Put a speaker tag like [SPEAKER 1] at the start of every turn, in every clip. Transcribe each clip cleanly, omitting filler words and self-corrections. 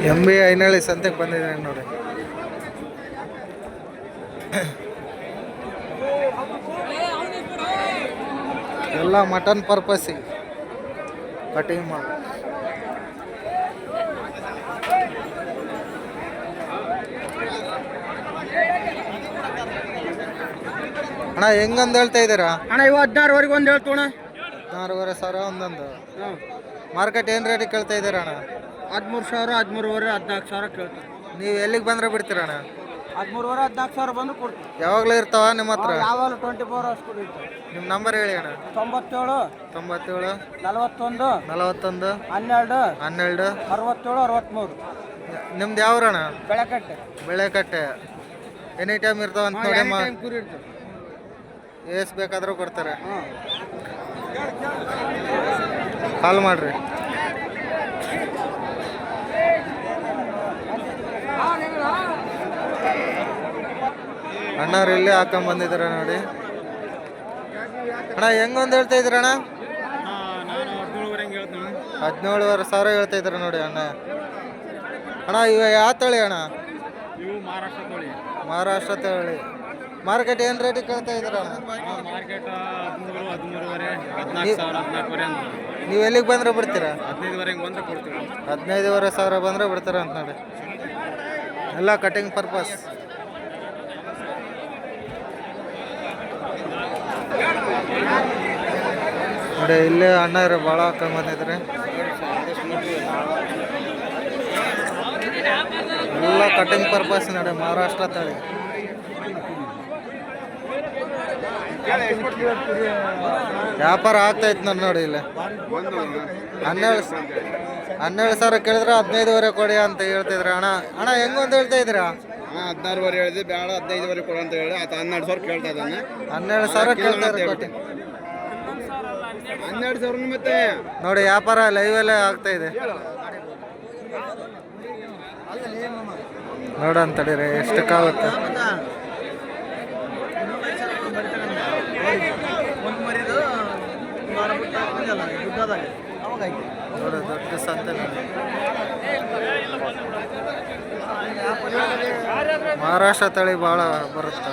[SPEAKER 1] MB ಐನಳ್ಳಿ ಸಂತೆಗೆ ಬಂದಿದೆ ನೋಡಿ. ಎಲ್ಲ ಮಟನ್ ಪರ್ಪಸ್ಸಿಗೆ ಕಟಿಂಗ್ ಮಾಡಿ. ಅಣ್ಣ ಹೆಂಗಂದು ಹೇಳ್ತಾ ಇದ್ದೀರಾ
[SPEAKER 2] ಅಣ್ಣ? ಇವು 16ವರೆಗೆ ಒಂದು ಹೇಳ್ತೋಣ.
[SPEAKER 1] 16,500 ಒಂದೊಂದು. ಮಾರ್ಕೆಟ್ ಏನು ರೇಟಿಗೆ ಕೇಳ್ತಾ ಇದ್ದೀರಾ ಅಣ್ಣ?
[SPEAKER 2] 13,000, 13,500, 14,000 ಕೇಳ್ತಾರೆ.
[SPEAKER 1] ನೀವು ಎಲ್ಲಿಗೆ ಬಂದರೆ ಬಿಡ್ತೀರಣ್ಣ?
[SPEAKER 2] 13,500, 14,000 ಬಂದು ಕೊಡ್ತೀವಿ.
[SPEAKER 1] ಯಾವಾಗಲೂ ಇರ್ತಾವ ನಿಮ್ಮ ಹತ್ರ?
[SPEAKER 2] ಯಾವಾಗಲೂ 24 ಅವರ್ಸ್ ಕೊಡ್ತೀವಿ.
[SPEAKER 1] ನಿಮ್ಮ ನಂಬರ್ ಹೇಳಿ ಅಣ್ಣ.
[SPEAKER 2] 97
[SPEAKER 1] 97
[SPEAKER 2] 41
[SPEAKER 1] 41
[SPEAKER 2] 12
[SPEAKER 1] 12
[SPEAKER 2] 67 63.
[SPEAKER 1] ನಿಮ್ದು ಯಾವ್ರಣ್ಣ?
[SPEAKER 2] ಬೆಳಕಟ್ಟೆ.
[SPEAKER 1] ಬೆಳೆಕಟ್ಟೆ. ಎನಿ ಟೈಮ್ ಇರ್ತಾವ ಅಂತ ನೋಡಿ.
[SPEAKER 2] ಕುರಿ ಇರ್ತದೆ.
[SPEAKER 1] ಎಷ್ಟು ಬೇಕಾದರೂ ಕೊಡ್ತಾರೆ. ಕಾಲ್ ಮಾಡ್ರಿ. ಅಣ್ಣವ್ರು ಇಲ್ಲೇ ಹಾಕೊಂಡ್ ಬಂದಿದ್ದಾರೆ ನೋಡಿ. ಅಣ್ಣ ಹೆಂಗೊಂದು ಹೇಳ್ತಾ ಇದ್ದೀರಣ್ಣ? 17,500 ಹೇಳ್ತಾ ಇದ್ದಾರೆ ನೋಡಿ ಅಣ್ಣ. ಅಣ್ಣ ಇವ ಯಾವ ತಳಿ ಅಣ್ಣ? ಮಹಾರಾಷ್ಟ್ರ ತಳಿ. ಮಾರ್ಕೆಟ್ ಏನು ರೇಟಿಗೆ ಕೇಳ್ತಾ ಇದ್ದೀರಣ್ಣ? ನೀವು ಎಲ್ಲಿಗೆ ಬಂದರೆ ಬಿಡ್ತೀರಾ? 15,500 ಬಂದರೆ ಬಿಡ್ತಾರ ಅಂತ ನೋಡಿ. ಎಲ್ಲ ಕಟಿಂಗ್ ಪರ್ಪಸ್. ನೋಡಿ ಇಲ್ಲೇ ಅಣ್ಣ ಇರೋ ಭಾಳ ಹಾಕೊಂಡ್ ಬಂದಿದ್ರೆ. ಎಲ್ಲ ಕಟಿಂಗ್ ಪರ್ಪಸ್ ನೋಡಿ. ಮಹಾರಾಷ್ಟ್ರ ತಳಿ. ವ್ಯಾಪಾರ ಆಗ್ತೈತೆ ನೋಡಿ. ಇಲ್ಲಿ 12,000 ಕೇಳಿದ್ರೆ 15,500 ಕೊಡಿ ಅಂತ ಹೇಳ್ತಿದ್ರ ಅಣ್ಣ. ಅಣ್ಣ ಹೆಂಗೊಂದು ಹೇಳ್ತಾ ಇದ್ದೀರಾ?
[SPEAKER 2] 16,500 ಹೇಳಿದ್ವಿ, ಬೇಡ 15,500 ಕೊಡು ಅಂತ ಹೇಳಿ. ಆತ 12,000 ಕೇಳ್ತಾ ಇದ್ದಾನೆ.
[SPEAKER 1] 12,000 ಕೇಳ್ತಾರೆ.
[SPEAKER 2] 12,000 ಮತ್ತೆ
[SPEAKER 1] ನೋಡಿ ವ್ಯಾಪಾರ ಲೈವಲ್ಲೇ ಆಗ್ತಾ ಇದೆ. ನೋಡೋಣ ತಡೀರಿ ಎಷ್ಟಕ್ಕಾಗುತ್ತೆ. ನೋಡಿ ದೊಡ್ಡ ಸಂತೆ ನೋಡಿ. ಮಹಾರಾಷ್ಟ್ರ ತಳಿ ಭಾಳ ಬರುತ್ತೆ.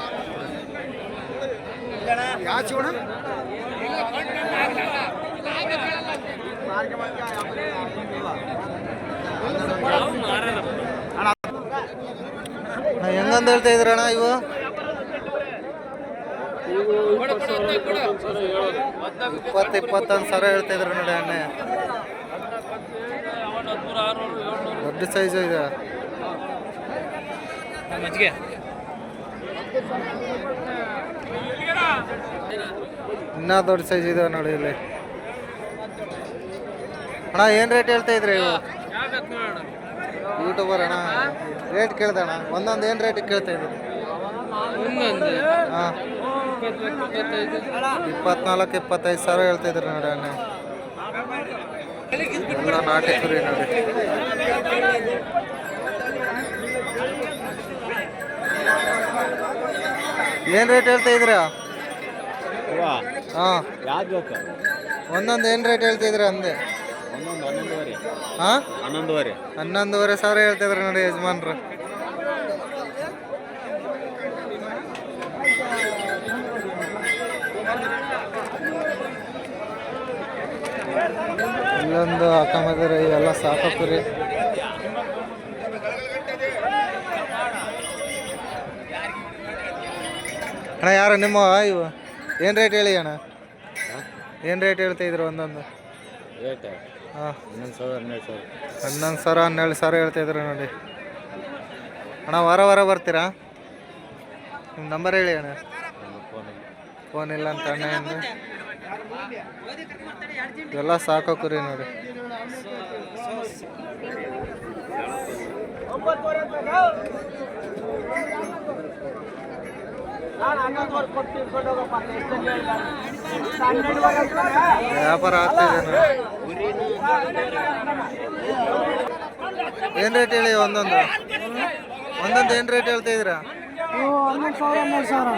[SPEAKER 1] ಹೆಂಗಂತ ಹೇಳ್ತಾ ಇದ್ರಣ್ಣ ಇವು? 20-21,000 ಹೇಳ್ತಾ ಇದ್ರು ನೋಡಿ ಅಣ್ಣ. ದೊಡ್ಡ ಸೈಜು ಇದೆ. ಇನ್ನ ದೊಡ್ಡ ಸೈಜ್ ಇದೆ ನೋಡಿ ಇಲ್ಲಿ. ಅಣ್ಣ ಏನು ರೇಟ್ ಹೇಳ್ತಾ ಇದ್ರಿ ಇವು? ಯೂಟ್ಯೂಬರ್ ಅಣ್ಣ ರೇಟ್ ಕೇಳ್ದಣ್ಣ. ಒಂದೊಂದು ಏನು ರೇಟಿಗೆ ಕೇಳ್ತಾ ಇದ್ರಿ? ಹಾಂ 24-25,000 ಹೇಳ್ತಾ ಇದ್ರಿ ನೋಡಿ ಅಣ್ಣ. ಎಲ್ಲ ನಾಟಿ ಕುರಿ ನೋಡಿ. ಏನು ರೇಟ್ ಹೇಳ್ತಾ ಇದ್ರಾ? ಹಾಂ ಒಂದೊಂದು ಏನು ರೇಟ್ ಹೇಳ್ತಾ ಇದ್ರಿ ಅಂದೆ? ಹಾಂ 11,500 ಹೇಳ್ತಿದ್ರು ನೋಡಿ ಯಜಮಾನ್ರು. ಇಲ್ಲೊಂದು ಹಾಕೊಂಬಂದ್ರೆ ಇವೆಲ್ಲ ಸಾಕುರಿ. ಅಣ್ಣ ಯಾರು ನಿಮ್ಮ ಇವು ಏನು ರೇಟ್ ಹೇಳಿ ಅಣ್ಣ? ಏನು ರೇಟ್ ಹೇಳ್ತಾ ಇದ್ರು ಒಂದೊಂದು? ಹಾಂ 11,000 12,000 ಹೇಳ್ತಾ ಇದ್ರು ನೋಡಿ ಅಣ್ಣ. ವಾರ ಬರ್ತೀರಾ? ನಿಮ್ಮ ನಂಬರ್ ಹೇಳಿ ಅಣ್ಣ. ಫೋನ್ ಇಲ್ಲ ಅಂತ ಅಣ್ಣ ಎಂದು. ಎಲ್ಲ ಸಾಕೋಕ್ರಿ ನೋಡಿ. ವ್ಯಾಪಾರ ಆಗ್ತಿದೆ ನೋಡಿ. ಏನು ರೇಟ್ ಹೇಳಿ ಒಂದೊಂದು ಏನು ರೇಟ್ ಹೇಳ್ತಾ ಇದ್ದೀರಾ?
[SPEAKER 2] 11,000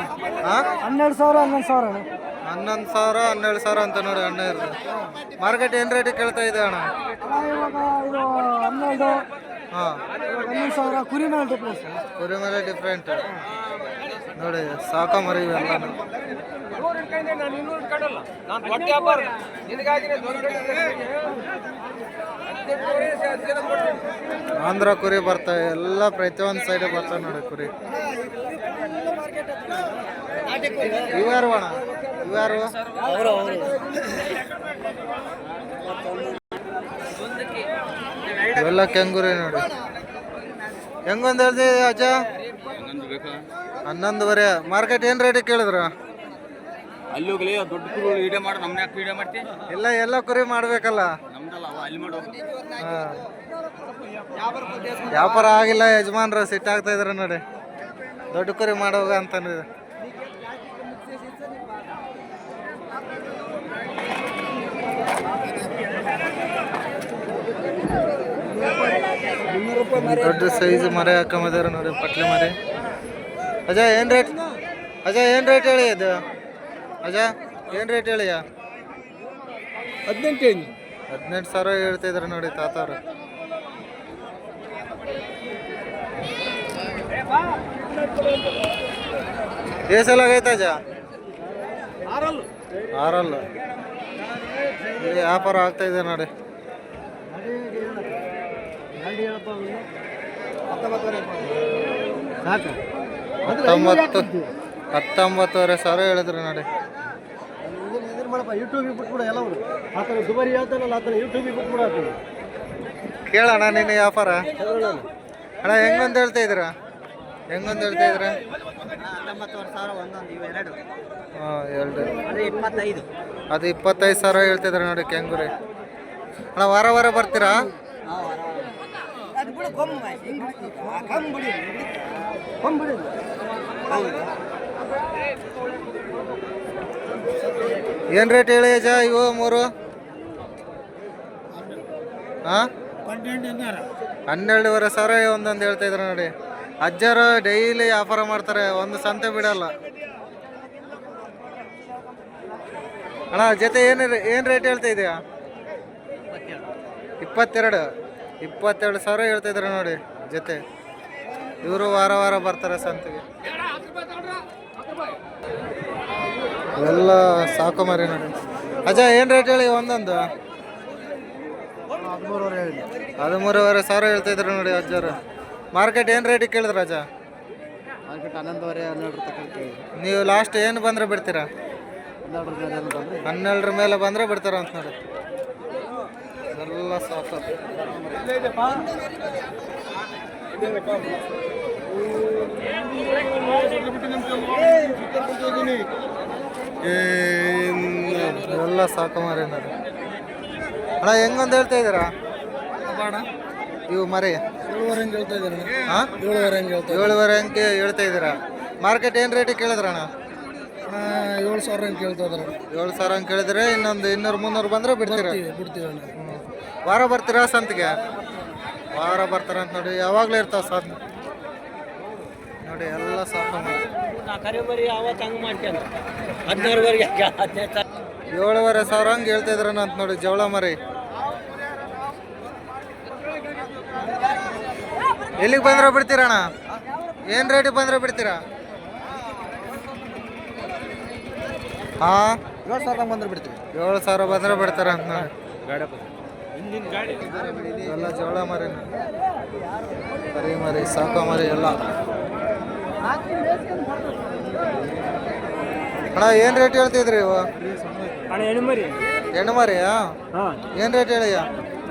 [SPEAKER 1] ಹಾಂ
[SPEAKER 2] 12,000
[SPEAKER 1] 11,000 12,000 ಅಂತ ನೋಡಿ ಅಣ್ಣ ಇರೋದು. ಮಾರ್ಕೆಟ್ ಏನು ರೇಟಿಗೆ ಕೇಳ್ತಾ ಇದೆ ಅಣ್ಣ?
[SPEAKER 2] ಇವಾಗ ಇದು 12
[SPEAKER 1] ಹಾಂ
[SPEAKER 2] 11,000 ಕುರಿ ಮೇಲೆ ಡಿಫ್ರೆನ್ಸ್.
[SPEAKER 1] ಕುರಿ ಮೇಲೆ ಡಿಫ್ರೆಂಟ್ ನೋಡಿ ಸಾಕ ಮರಿ ಇವೆಲ್ಲ ಆಂಧ್ರ ಕುರಿ ಬರ್ತವೆ ಎಲ್ಲ ಪ್ರತಿಯೊಂದು ಸೈಡ್ ಬರ್ತವೆ ನೋಡಿ ಕುರಿ. ಇವ್ಯಾರು ಅಣ್ಣ ಇವ್ಯಾರು ಇವೆಲ್ಲ ಕೆಂಗುರಿ ನೋಡಿ. ಹೆಂಗೊಂದು ಹೇಳ್ದಿ ಅಜ್ಜ? 11,000. ಮಾರ್ಕೆಟ್ ಏನು ರೇಟಿಗೆ ಕೇಳಿದ್ರ?
[SPEAKER 2] ಅಲ್ಲಿ ಹೋಗ್ಲಿ ದೊಡ್ಡ ಕುರಿ ವಿಡಿಯೋ ಮಾಡಿ ನಮ್ಮನ್ನ ಯಾಕೆ ವಿಡಿಯೋ ಮಾಡ್ತಿ?
[SPEAKER 1] ಇಲ್ಲ ಎಲ್ಲ ಕುರಿ ಮಾಡ್ಬೇಕಲ್ಲ.
[SPEAKER 2] ನಮ್ದಲ್ಲ ಅಲ್ಲಿ ಮಾಡೋ.
[SPEAKER 1] ವ್ಯಾಪಾರ ಆಗಿಲ್ಲ ಯಜಮಾನ್ರು ಸಿಟ್ಟಾಗ್ತಾ ಇದ್ರ ನೋಡಿ. ದೊಡ್ಡ ಕುರಿ ಮಾಡೋಗ ಅಂತ ದೊಡ್ಡ ಸೈಜ್ ಮರೆ ಹಾಕೊಂಬದಾರ ನೋಡಿ ಪಟ್ಲಿ ಮರಿ. ಅಜಯ್ ಏನು ರೇಟ್? ಅಜಯ್ ಏನು ರೇಟ್ ಹೇಳಿ ಅದು? ಅಜಯ್ ಏನು ರೇಟ್ ಹೇಳಿಯ? 18,000 ಹೇಳ್ತಿದ್ರು ನೋಡಿ ತಾತವ್ರು. ಏಸಲ ಆಗೈತೆ ಅಜ? 6 ಇಲ್ಲಿ ವ್ಯಾಪಾರ ಆಗ್ತಾ ಇದೆ ನೋಡಿ. 19,000 ಹೇಳಿದ್ರು ನೋಡಿ. ಕೇಳೋಣ ನಿನ್ನ ವ್ಯಾಪಾರ ಅಣ್ಣ ಹೆಂಗೊಂದು ಹೇಳ್ತಾ ಇದ್ದೀರಾ? ಹೆಂಗೊಂದು ಹೇಳ್ತಾ ಇದ್ದೀರಾ?
[SPEAKER 2] 19,000
[SPEAKER 1] ಹಾಂ 2
[SPEAKER 2] 25.
[SPEAKER 1] ಅದು 25,000 ಹೇಳ್ತಿದ್ದಾರೆ ನೋಡಿ ಕೆಂಗುರಿ. ಅಣ್ಣ ವಾರ ವಾರ ಬರ್ತೀರಾ? ಏನು ರೇಟ್ ಹೇಳಿ ಅಜ್ಜ ಇವು 3? ಹಾಂ 12,500 ಒಂದೊಂದು ಹೇಳ್ತಾ ಇದ್ರು ನೋಡಿ. ಅಜ್ಜರು ಡೈಲಿ ವ್ಯಾಪಾರ ಮಾಡ್ತಾರೆ, ಒಂದು ಸಂತೆ ಬಿಡಲ್ಲ. ಅಣ್ಣ ಜೊತೆ ಏನು ರೇಟ್ ಹೇಳ್ತಾ ಇದೆಯಾ? 22,000 ಹೇಳ್ತಾ ಇದ್ರು ನೋಡಿ ಜೊತೆ. ಇವರು ವಾರ ವಾರ ಬರ್ತಾರೆ ಸಂತೆಗೆ. ಎಲ್ಲ ಸಾಕು ಮರಿ ನೋಡಿ. ಅಜ್ಜ ಏನು ರೇಟ್ ಹೇಳಿ ಒಂದೊಂದು? 13,500 ಹೇಳ್ತಾ ಇದ್ರು ನೋಡಿ ಅಜ್ಜರು. ಮಾರ್ಕೆಟ್ ಏನು ರೇಟಿಗೆ ಕೇಳಿದ್ರ ಅಜ್ಜ?
[SPEAKER 2] ಮಾರ್ಕೆಟ್ 11,12
[SPEAKER 1] ನೀವು ಲಾಸ್ಟ್ ಏನು ಬಂದರೆ ಬಿಡ್ತೀರಾ? 12 ಮೇಲೆ ಬಂದರೆ ಬಿಡ್ತಾರ ಅಂತ ನೋಡಿ. ಎಲ್ಲ ಸಾಕು. ಎಲ್ಲ ಸಾಕು ಮರಿ ನೋಡಿ. ಅಣ್ಣ ಹೆಂಗೊಂದು ಹೇಳ್ತಾ ಇದ್ದೀರಾ ಇವು ಮರಿ? 7,500 ಅಂಕೆ ಹೇಳ್ತಾ ಇದ್ದೀರಾ. ಮಾರ್ಕೆಟ್ ಏನು ರೇಟಿಗೆ ಕೇಳಿದ್ರಣ್ಣ?
[SPEAKER 2] 7,000 ಅಂತ ಕೇಳ್ತಾ ಇದ್ದಾರೆ.
[SPEAKER 1] 7,000 ಅಂಕ ಕೇಳಿದ್ರೆ ಇನ್ನೊಂದು 200-300 ಬಂದರೆ ಬಿಡ್ತೀರಾ?
[SPEAKER 2] ಬಿಡ್ತೀವಿ.
[SPEAKER 1] ವಾರ ಬರ್ತೀರಾ ಸಂತಿಗೆ? ವಾರ ಬರ್ತಾರಂತ ನೋಡಿ. ಯಾವಾಗಲೂ ಇರ್ತಾವ ಸಾಧನೆ ನೋಡಿ. ಎಲ್ಲ ಸಾಕು ಮರಿ. 7,500 ಹಂಗೆ ಹೇಳ್ತಾ ಇದ್ರಣ್ಣ ಅಂತ ನೋಡಿ ಜವಳ ಮರಿ. ಎಲ್ಲಿಗೆ ಬಂದ್ರೆ ಬಿಡ್ತೀರಣ್ಣ? ಏನು ರೇಟಿಗೆ ಬಂದರೆ ಬಿಡ್ತೀರಾ? ಹಾಂ
[SPEAKER 2] 7,000 ಬಂದ್ರೆ ಬಿಡ್ತೀವಿ.
[SPEAKER 1] 7,000 ಬಂದರೆ ಬಿಡ್ತಾರ ಅಂತ ನೋಡಿ. ಎಲ್ಲ ಜೋಳ ಮರಿ ಕರಿ ಮರಿ ಸಾಕು ಮರಿ ಎಲ್ಲ. ಅಣ್ಣ ಏನು ರೇಟ್ ಹೇಳ್ತಿದ್ರಿ ಇವು? ಹೆಣ್ಣು ಮರಿಯಾ? ಏನು ರೇಟ್ ಹೇಳಿಯ?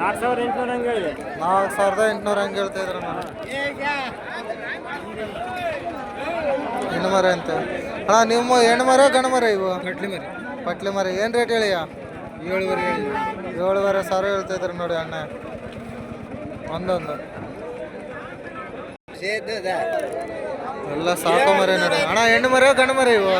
[SPEAKER 1] 4,800 ಹಂಗೆ ಹೇಳ್ತಾ ಇದ್ರ ನಾನು. ಹೆಣ್ಣು ಮರಿ ಅಂತ. ಅಣ್ಣ ನಿಮ್ಮ ಹೆಣ್ಣು ಮರ ಗಂಡು ಮರ ಇವು? ಪಟ್ಲಿ ಮರಿ ಏನು ರೇಟ್ ಹೇಳಿಯ? 7,500 ಹೇಳ್ತಾ ಇದ್ರು ನೋಡಿ ಅಣ್ಣ ಒಂದೊಂದು. ಎಲ್ಲ ಸಾಕು ಮರಿ ನೋಡಿ. ಅಣ್ಣ ಹೆಣ್ಣು ಮರ ಗಂಡು ಮರ ಇವು?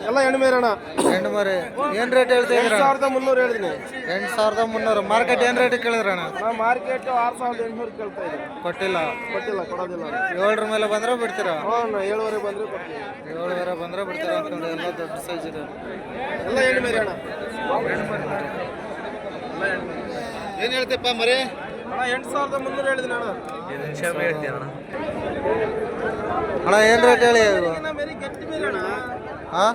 [SPEAKER 2] ಎಲ್ಲ ಹೆಣ್ಣು ಮೇರೆ ಅಣ್ಣ.
[SPEAKER 1] ಹೆಣ್ಣು ಮರಿ ಏನು ರೇಟ್ ಹೇಳ್ತಾ ಇದ್ರ?
[SPEAKER 2] 8,300 ಹೇಳಿದ್ದೀನಿ.
[SPEAKER 1] 8,300. ಮಾರ್ಕೆಟ್ ಏನು ರೇಟಿಗೆ ಕೇಳಿದ್ರಣ್ಣ?
[SPEAKER 2] ಮಾರ್ಕೆಟ್ 6,800 ಕೇಳ್ತಾ ಇದ್ದೀನಿ.
[SPEAKER 1] ಕೊಟ್ಟಿಲ್ಲ
[SPEAKER 2] ಕೊಡೋದಿಲ್ಲ.
[SPEAKER 1] 7 ಮೇಲೆ ಬಂದ್ರೆ ಬಿಡ್ತೀರಾ?
[SPEAKER 2] 7,500 ಬಂದ್ರೆ ಕೊಡ್ತೀವಿ.
[SPEAKER 1] 7,500 ಬಂದ್ರೆ ಬಿಡ್ತೀರಾ ಅಂತ ನೋಡಿ. ಎಲ್ಲ ದೊಡ್ಡ ಸೈಜ್ ಇದೆ.
[SPEAKER 2] ಎಲ್ಲ ಹೆಣ್ಣು ಮೇರೆ ಅಣ್ಣ. ಏನು ಹೇಳ್ತೇಪ್ಪ ಮರಿ? 8,300 ಹೇಳಿದ್ದೀನಿ ಅಣ್ಣ.
[SPEAKER 1] ಅಣ್ಣ ಏನು ರೇಟ್ ಹೇಳಿ ಇವು? ಹಾಂ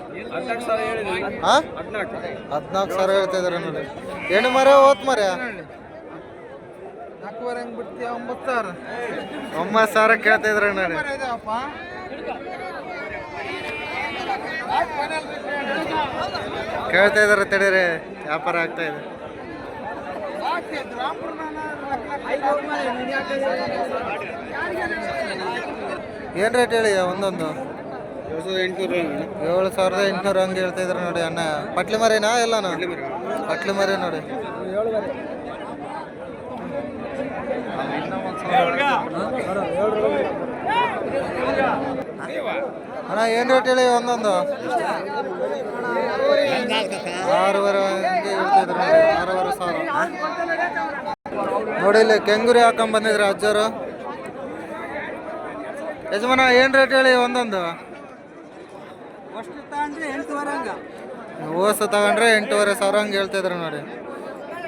[SPEAKER 1] 14,000 ಹೇಳ್ತಾ ಇದಾರೆ ನೋಡಿ. ಹೆಣ್ಣು ಮರ ಓತ್ ಮರ 9,000 ಕೇಳ್ತಾ ಇದ್ರೆ ನೋಡಿ. ಕೇಳ್ತಾ ಇದಾರೆ ತಡೀರಿ, ವ್ಯಾಪಾರ ಆಗ್ತಾ ಇದೆ. ಏನು ರೇಟ್ ಹೇಳಿ ಒಂದೊಂದು? 7,800 ಹಂಗೆ ಹೇಳ್ತಾ ಇದ್ರೆ ನೋಡಿ ಅಣ್ಣ. ಪಟ್ಲಿ ಮರಿನಾ ಎಲ್ಲನಾ? ಪಟ್ಲಿ ಮರಿ ನೋಡಿ. ಅಣ್ಣ ಏನು ರೇಟ್ ಹೇಳಿ ಒಂದೊಂದು? 6,500 ಹಂಗೆ ಹೇಳ್ತಿದ್ರು ನೋಡಿ. 6,500 ನೋಡಿ. ಇಲ್ಲಿ ಕೆಂಗುರಿ ಹಾಕೊಂಡ್ ಬಂದಿದ್ರು ಅಜ್ಜರು. ಯಜಮಾನ ಏನು ರೇಟ್ ಹೇಳಿ ಒಂದೊಂದು? ಓಸು ತಗೊಂಡ್ರೆ 8,500 ಹಂಗೆ ಹೇಳ್ತಿದ್ರು ನೋಡಿ.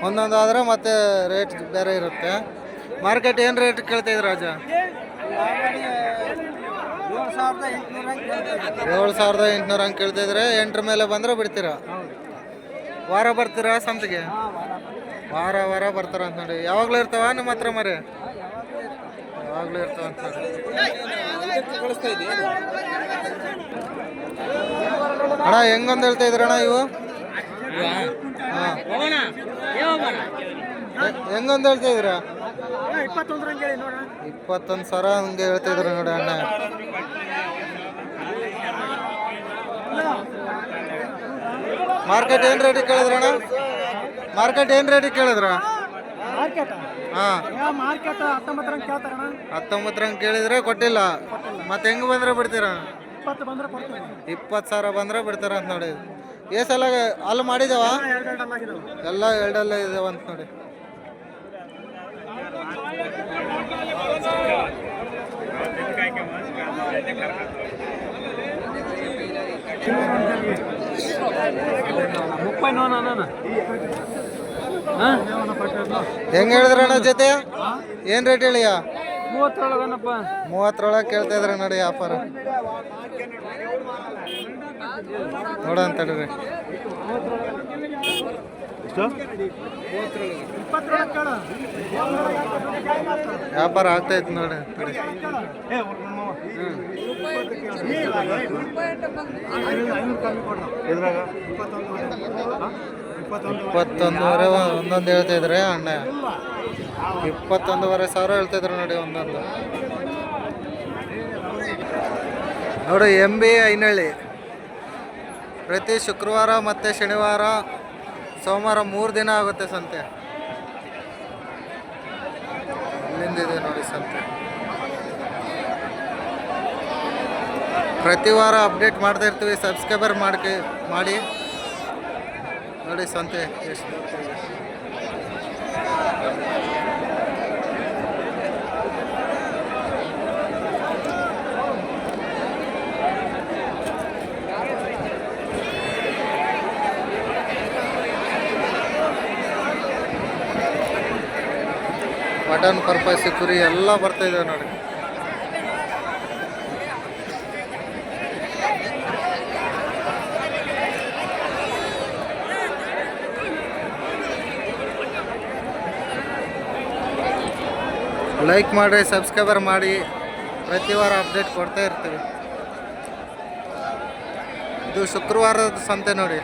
[SPEAKER 1] ಒಂದೊಂದು ಆದರೆ ಮತ್ತೆ ರೇಟ್ ಬೇರೆ ಇರುತ್ತೆ. ಮಾರ್ಕೆಟ್ ಏನು ರೇಟ್ ಕೇಳ್ತಿದ್ರು ಅಜ್ಜ? 7,800 ಹಂಗೆ ಕೇಳ್ತಿದ್ರೆ. 8 ಮೇಲೆ ಬಂದರೆ ಬಿಡ್ತೀರಾ? ವಾರ ಬರ್ತೀರಾ ಸಂತೆಗೆ? ವಾರ ಬರ್ತಾರ ಅಂತ ನೋಡಿ. ಯಾವಾಗಲೂ ಇರ್ತಾವ ನಿಮ್ಮ ಹತ್ರ ಮರಿ? ಯಾವಾಗಲೂ ಇರ್ತಾವ ಅಂತ ನೋಡಿ. ಅಣ್ಣ ಹೆಂಗೊಂದು ಹೇಳ್ತಾ ಇದ್ರಣ್ಣ ಇವು? ಹಾಂ ಹೆಂಗೊಂದು ಹೇಳ್ತಾ ಇದ್ರ? 21,000 ಹಂಗೆ ಹೇಳ್ತಾ ಇದ್ರು ನೋಡಿ ಅಣ್ಣ. ಮಾರ್ಕೆಟ್ ಏನು ರೇಟಿಗೆ ಕೇಳಿದ್ರಣ್ಣ? ಮಾರ್ಕೆಟ್ ಏನು ರೇಟಿಗೆ ಕೇಳಿದ್ರ? ಹಾಂ 19 ಕೇಳಿದ್ರೆ ಕೊಟ್ಟಿಲ್ಲ. ಮತ್ತೆ ಹೆಂಗೆ ಬಂದ್ರೆ ಬಿಡ್ತೀರಾ? 20,000 ಬಂದ್ರೆ ಬಿಡ್ತಾರ ಅಂತ ನೋಡಿ. ಸಲ ಅಲ್ಲಿ ಮಾಡಿದಾವ? ಎಲ್ಲ ಎರಡಲ್ಲ ಇದಾವ ಅಂತ ನೋಡಿ. ಹೆಂಗೆ ಹೇಳಿದ್ರಣ್ಣ ಜೊತೆ? ಏನು ರೇಟ್ ಹೇಳಿಯ? 30 ಕೇಳ್ತಾ ಇದ್ರ ನೋಡಿ ವ್ಯಾಪಾರ. ನೋಡ ಅಂತ ಹೇಳ್ರಿ. ವ್ಯಾಪಾರ ಆಗ್ತೈತಿ ನೋಡಿ. 21,500 ಒಂದೊಂದು ಹೇಳ್ತಾ ಇದ್ರೆ ಅಣ್ಣ. 21,500 ಹೇಳ್ತಿದ್ರು ನೋಡಿ ಒಂದೊಂದು. ನೋಡಿ MB ಐನಹಳ್ಳಿ ಪ್ರತಿ ಶುಕ್ರವಾರ ಮತ್ತು ಶನಿವಾರ ಸೋಮವಾರ 3 ದಿನ ಆಗುತ್ತೆ ಸಂತೆ. ಇಲ್ಲಿಂದಿದೆ ನೋಡಿ ಸಂತೆ. ಪ್ರತಿ ವಾರ ಅಪ್ಡೇಟ್ ಮಾಡ್ತಾ ಇರ್ತೀವಿ. ಸಬ್ಸ್ಕ್ರೈಬರ್ ಮಾಡಿ ನೋಡಿ ಸಂತೆ ಎಷ್ಟು. ಮಟನ್ ಪರ್ಪಸ್ ಕುರಿ ಎಲ್ಲ ಬರ್ತಾ ಇದೆ ನೋಡಿ. ಲೈಕ್ ಮಾಡಿ, ಸಬ್ಸ್ಕ್ರೈಬರ್ ಮಾಡಿ. ಪ್ರತಿ ವಾರ ಅಪ್ಡೇಟ್ ಕೊಡ್ತಾ ಇರ್ತೀವಿ. ಇದು ಶುಕ್ರವಾರದ ಸಂತೆ ನೋಡಿ.